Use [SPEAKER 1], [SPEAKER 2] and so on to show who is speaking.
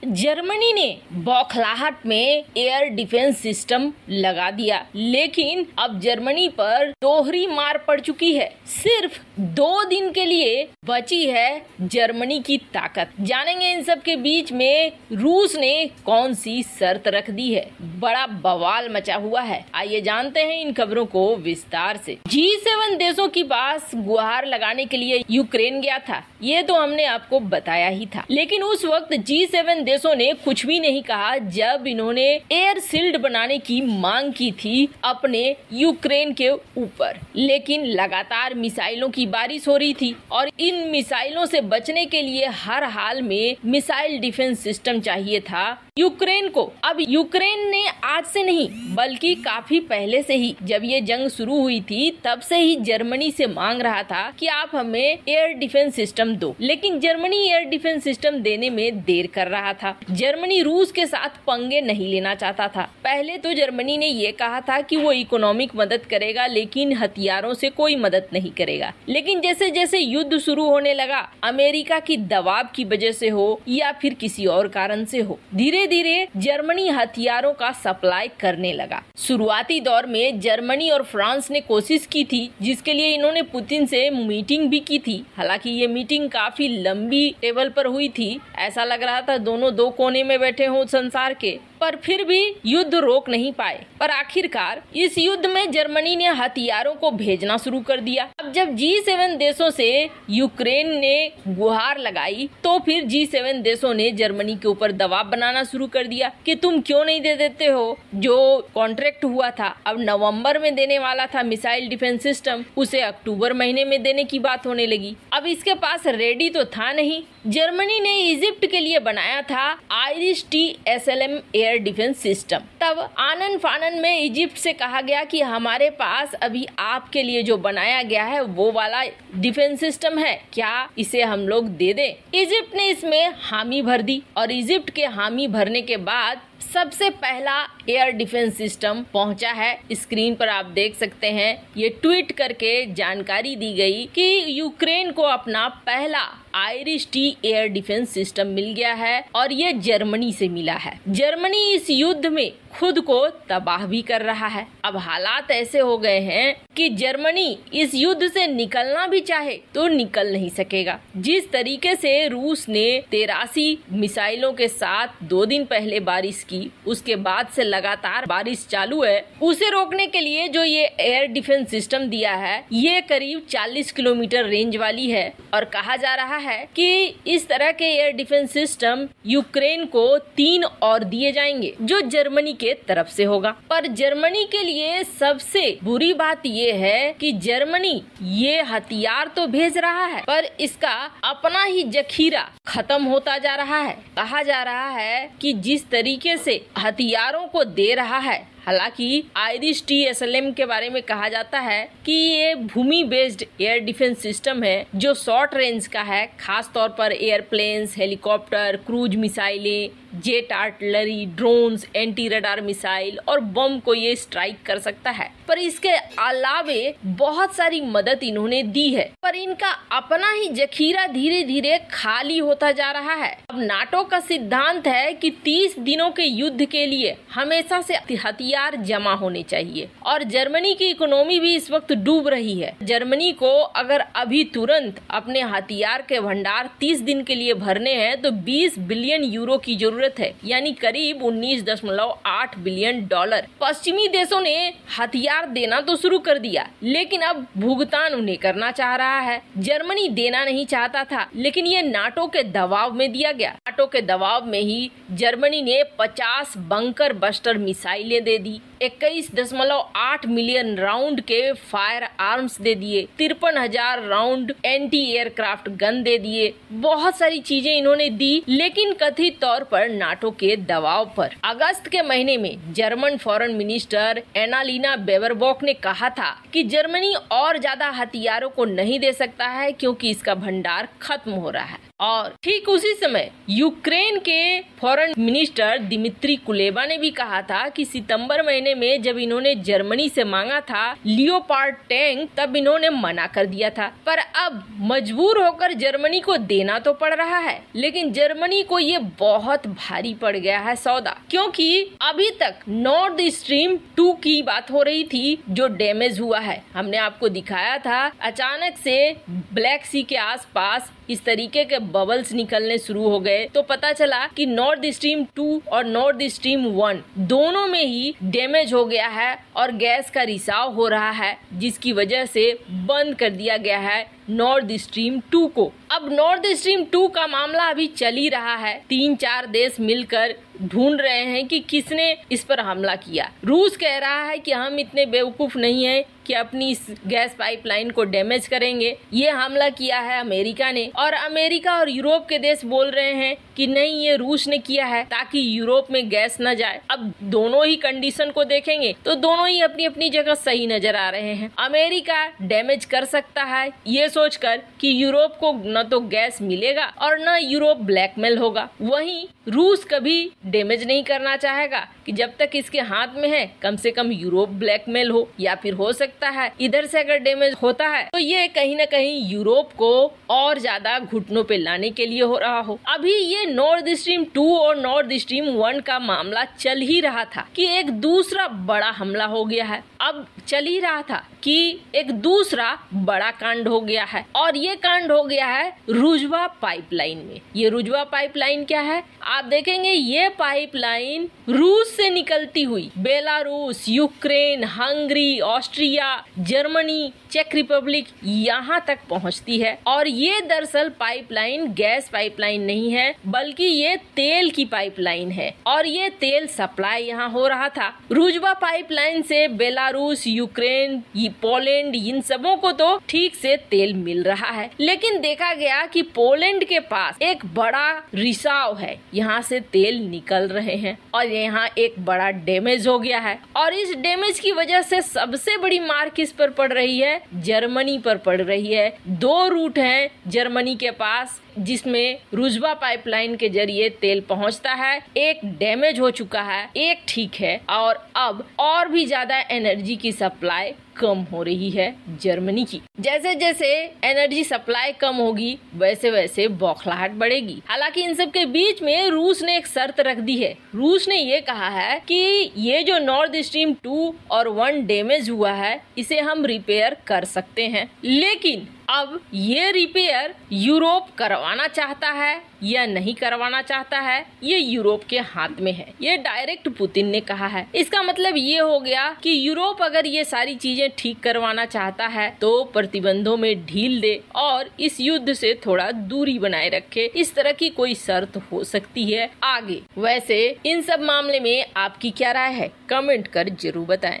[SPEAKER 1] Germany ने बौखलाहट में एयर डिफेंस सिस्टम लगा दिया, लेकिन अब जर्मनी पर दोहरी मार पड़ चुकी है। सिर्फ 2 दिन के लिए बची है जर्मनी की ताकत। जानेंगे इन सब के बीच में रूस ने कौन सी शर्त रख दी है। बड़ा बवाल मचा हुआ है। आइए जानते हैं इन खबरों को विस्तार से। G7 देशों की पास गुहार लगाने के लिए यूक्रेन गया था, ये तो हमने आपको बताया ही था। लेकिन उस वक्त G7 देशों ने कुछ भी नहीं कहा जब इन्होंने एयर शील्ड बनाने की मांग की थी अपने यूक्रेन के ऊपर। लेकिन लगातार मिसाइलों की बारिश हो रही थी और इन मिसाइलों से बचने के लिए हर हाल में मिसाइल डिफेंस सिस्टम चाहिए था यूक्रेन को। अब यूक्रेन ने आज से नहीं बल्कि काफी पहले से ही, जब ये जंग शुरू हुई थी तब से ही जर्मनी से मांग रहा था कि आप हमें एयर डिफेंस सिस्टम दो। लेकिन जर्मनी एयर डिफेंस सिस्टम देने में देर कर रहा था। जर्मनी रूस के साथ पंगे नहीं लेना चाहता था। पहले तो जर्मनी ने ये कहा था कि वो इकोनॉमिक मदद करेगा लेकिन हथियारों से कोई मदद नहीं करेगा। लेकिन जैसे जैसे युद्ध शुरू होने लगा, अमेरिका की दबाव की वजह से हो या फिर किसी और कारण से हो, धीरे धीरे जर्मनी हथियारों का सप्लाई करने लगा। शुरुआती दौर में जर्मनी और फ्रांस ने कोशिश की थी, जिसके लिए इन्होंने पुतिन से मीटिंग भी की थी। हालांकि ये मीटिंग काफी लंबी टेबल पर हुई थी, ऐसा लग रहा था दोनों 2 कोने में बैठे हों संसार के, पर फिर भी युद्ध रोक नहीं पाए। पर आखिरकार इस युद्ध में जर्मनी ने हथियारों को भेजना शुरू कर दिया। अब जब G7 देशों से यूक्रेन ने गुहार लगाई तो फिर G7 देशों ने जर्मनी के ऊपर दबाव बनाना शुरू कर दिया कि तुम क्यों नहीं दे देते हो जो कॉन्ट्रैक्ट हुआ था। अब नवंबर में देने वाला था मिसाइल डिफेंस सिस्टम, उसे अक्टूबर महीने में देने की बात होने लगी। अब इसके पास रेडी तो था नहीं। जर्मनी ने इजिप्ट के लिए बनाया था Irish TSLM air defence system. तब आनन फानन में इजिप्ट से कहा गया कि हमारे पास अभी आपके लिए जो बनाया गया है वो वाला डिफेंस सिस्टम है, क्या इसे हम लोग दे दें। इजिप्ट ने इसमें हामी भर दी और इजिप्ट के हामी भरने के बाद सबसे पहला एयर डिफेंस सिस्टम पहुंचा है। स्क्रीन पर आप देख सकते हैं, ये ट्वीट करके जानकारी दी गई कि यूक्रेन को अपना पहला IRIS T air defence system मिल गया है और ये जर्मनी से मिला है। जर्मनी इस युद्ध में खुद को तबाह भी कर रहा है। अब हालात ऐसे हो गए हैं कि जर्मनी इस युद्ध से निकलना भी चाहे तो निकल नहीं सकेगा। जिस तरीके से रूस ने 83 मिसाइलों के साथ 2 दिन पहले बारिश की, उसके बाद से लगातार बारिश चालू है, उसे रोकने के लिए जो ये एयर डिफेंस सिस्टम दिया है ये करीब 40 किलोमीटर रेंज वाली है और कहा जा रहा है कि इस तरह के एयर डिफेंस सिस्टम यूक्रेन को 3 और दिए जाएंगे जो जर्मनी के तरफ से होगा। पर जर्मनी के लिए सबसे बुरी बात ये है कि जर्मनी ये हथियार तो भेज रहा है पर इसका अपना ही जखीरा खत्म होता जा रहा है। कहा जा रहा है कि जिस तरीके से हथियारों को दे रहा है, हालांकि आयरिश TSLM के बारे में कहा जाता है कि ये भूमि बेस्ड एयर डिफेंस सिस्टम है जो शॉर्ट रेंज का है, खास तौर पर एयरप्लेन्स, हेलीकॉप्टर, क्रूज मिसाइलें, jet artillery, drones, anti radar missile और बम को ये स्ट्राइक कर सकता है। पर इसके अलावे बहुत सारी मदद इन्होंने दी है, पर इनका अपना ही जखीरा धीरे धीरे खाली होता जा रहा है। अब नाटो का सिद्धांत है कि 30 दिनों के युद्ध के लिए हमेशा से हथियार जमा होने चाहिए और जर्मनी की इकोनॉमी भी इस वक्त डूब रही है। जर्मनी को अगर अभी तुरंत अपने हथियार के भंडार 30 दिन के लिए भरने हैं तो 20 बिलियन यूरो की जरूरत है, यानी करीब 19.8 बिलियन डॉलर। पश्चिमी देशों ने हथियार देना तो शुरू कर दिया, लेकिन अब भुगतान उन्हें करना चाह रहा है। जर्मनी देना नहीं चाहता था, लेकिन ये नाटो के दबाव में दिया गया। नाटो के दबाव में ही जर्मनी ने 50 बंकर बस्टर मिसाइलें दे दी, 21.8 मिलियन राउंड के फायर आर्म्स दे दिए, 53,000 राउंड एंटी एयरक्राफ्ट गन दे दिए। बहुत सारी चीजें इन्होंने दी, लेकिन कथित तौर पर नाटो के दबाव पर। अगस्त के महीने में जर्मन फॉरेन मिनिस्टर एनालिना बेवरबॉक ने कहा था कि जर्मनी और ज्यादा हथियारों को नहीं दे सकता है क्योंकि इसका भंडार खत्म हो रहा है। और ठीक उसी समय यूक्रेन के फॉरेन मिनिस्टर दिमित्री कुलेबा ने भी कहा था कि सितंबर महीने महीने में जब इन्होंने जर्मनी से मांगा था लियोपार्ड टैंक, तब इन्होंने मना कर दिया था। पर अब मजबूर होकर जर्मनी को देना तो पड़ रहा है, लेकिन जर्मनी को ये बहुत भारी पड़ गया है सौदा, क्योंकि अभी तक नॉर्थ स्ट्रीम 2 की बात हो रही थी जो डैमेज हुआ है। हमने आपको दिखाया था अचानक से ब्लैक सी के आसपास इस तरीके के बबल्स निकलने शुरू हो गए, तो पता चला कि नॉर्थ स्ट्रीम 2 और नॉर्थ स्ट्रीम 1 दोनों में ही डैमेज हो गया है और गैस का रिसाव हो रहा है, जिसकी वजह से बंद कर दिया गया है नॉर्थ स्ट्रीम 2 को। अब नॉर्थ स्ट्रीम 2 का मामला अभी चल ही रहा है। 3-4 देश मिलकर ढूंढ रहे हैं कि किसने इस पर हमला किया। रूस कह रहा है कि हम इतने बेवकूफ नहीं हैं कि अपनी इस गैस पाइपलाइन को डैमेज करेंगे, ये हमला किया है अमेरिका ने। और अमेरिका और यूरोप के देश बोल रहे हैं कि नहीं, ये रूस ने किया है ताकि यूरोप में गैस न जाए। अब दोनों ही कंडीशन को देखेंगे तो दोनों ही अपनी अपनी जगह सही नजर आ रहे हैं। अमेरिका डैमेज कर सकता है ये सोचकर कि यूरोप को न तो गैस मिलेगा और न यूरोप ब्लैकमेल होगा। वहीं रूस कभी डैमेज नहीं करना चाहेगा कि जब तक इसके हाथ में है कम से कम यूरोप ब्लैकमेल हो, या फिर हो सकता है इधर से अगर डैमेज होता है तो ये कहीं न कहीं यूरोप को और ज्यादा घुटनों पे लाने के लिए हो रहा हो। अभी ये नॉर्थ स्ट्रीम 2 और नॉर्थ स्ट्रीम 1 का मामला चल ही रहा था कि एक दूसरा बड़ा हमला हो गया है। अब चल ही रहा था कि एक दूसरा बड़ा कांड हो गया है, और ये कांड हो गया है रुजवा पाइपलाइन में। ये रुजवा पाइपलाइन क्या है आप देखेंगे, ये पाइपलाइन रूस से निकलती हुई Belarus, Ukraine, Hungary, Austria, Germany, चेक रिपब्लिक यहाँ तक पहुँचती है। और ये दरअसल पाइपलाइन गैस पाइपलाइन नहीं है, बल्कि ये तेल की पाइपलाइन है, और ये तेल सप्लाई यहाँ हो रहा था। रुजवा पाइपलाइन से बेलारूस, यूक्रेन, पोलैंड, इन सबों को तो ठीक से तेल मिल रहा है, लेकिन देखा गया कि पोलैंड के पास एक बड़ा रिसाव है, यहाँ से तेल निकल रहे हैं और यहाँ एक बड़ा डैमेज हो गया है। और इस डैमेज की वजह से सबसे बड़ी मार किस पर पड़ रही है, जर्मनी पर पड़ रही है। 2 रूट हैं जर्मनी के पास जिसमें रुजवा पाइपलाइन के जरिए तेल पहुंचता है। एक डैमेज हो चुका है, एक ठीक है, और अब और भी ज्यादा एनर्जी की सप्लाई कम हो रही है जर्मनी की। जैसे जैसे एनर्जी सप्लाई कम होगी वैसे वैसे बौखलाहट बढ़ेगी। हालांकि इन सब के बीच में रूस ने एक शर्त रख दी है। रूस ने ये कहा है कि ये जो नॉर्थ स्ट्रीम 2 और 1 डैमेज हुआ है इसे हम रिपेयर कर सकते हैं, लेकिन अब ये रिपेयर यूरोप करवाना चाहता है या नहीं करवाना चाहता है ये यूरोप के हाथ में है। ये डायरेक्ट पुतिन ने कहा है। इसका मतलब ये हो गया कि यूरोप अगर ये सारी चीजें ठीक करवाना चाहता है तो प्रतिबंधों में ढील दे और इस युद्ध से थोड़ा दूरी बनाए रखे। इस तरह की कोई शर्त हो सकती है आगे। वैसे इन सब मामले में आपकी क्या राय है, कमेंट कर जरूर बताएं।